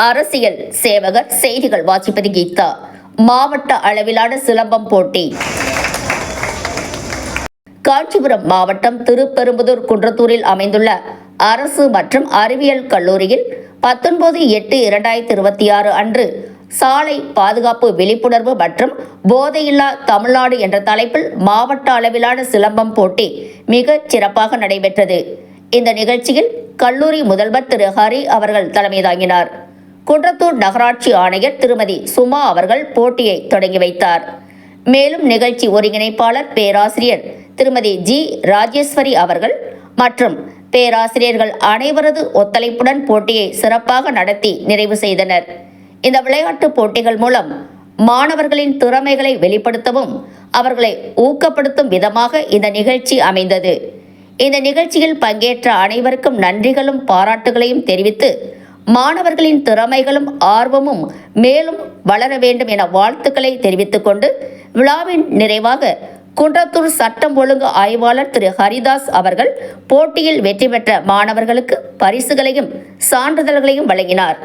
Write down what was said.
அரசியல் சேவகர். செய்திகள் வாசிப்பது கீதா. மாவட்ட அளவிலான சிலம்பம் போட்டி. காஞ்சிபுரம் மாவட்டம் திருப்பெரும்புதூர் குன்றத்தூரில் அமைந்துள்ள அரசு மற்றும் அறிவியல் கல்லூரியில் 19/8/2026 அன்று சாலை பாதுகாப்பு விழிப்புணர்வு மற்றும் போதையில்லா தமிழ்நாடு என்ற தலைப்பில் மாவட்ட அளவிலான சிலம்பம் போட்டி மிகச் சிறப்பாக நடைபெற்றது. இந்த நிகழ்ச்சியில் கல்லூரி முதல்வர் திரு ஹரி அவர்கள் தலைமை தாங்கினார். குன்றத்தூர் நகராட்சி ஆணையர் திருமதி சுமா அவர்கள் போட்டியை தொடங்கி வைத்தார். மேலும் நிகழ்ச்சி ஒருங்கிணைப்பாளர் பேராசிரியர் திருமதி ஜி ராஜேஸ்வரி அவர்கள் மற்றும் பேராசிரியர்கள் அனைவரது ஒத்துழைப்புடன் போட்டியை சிறப்பாக நடத்தி நிறைவு செய்தனர். இந்த விளையாட்டுப் போட்டிகள் மூலம் மாணவர்களின் திறமைகளை வெளிப்படுத்தவும் அவர்களை ஊக்கப்படுத்தும் விதமாக இந்த நிகழ்ச்சி அமைந்தது. இந்த நிகழ்ச்சியில் பங்கேற்ற அனைவருக்கும் நன்றிகளும் பாராட்டுகளையும் தெரிவித்து மாணவர்களின் திறமைகளும் ஆர்வமும் மேலும் வளர வேண்டும் என வாழ்த்துக்களை தெரிவித்துக் கொண்டு விழாவின் நிறைவாக குன்றத்தூர் சட்டம் ஒழுங்கு ஆய்வாளர் திரு ஹரிதாஸ் அவர்கள் போட்டியில் வெற்றி பெற்ற மாணவர்களுக்கு பரிசுகளையும் சான்றிதழ்களையும் வழங்கினார்.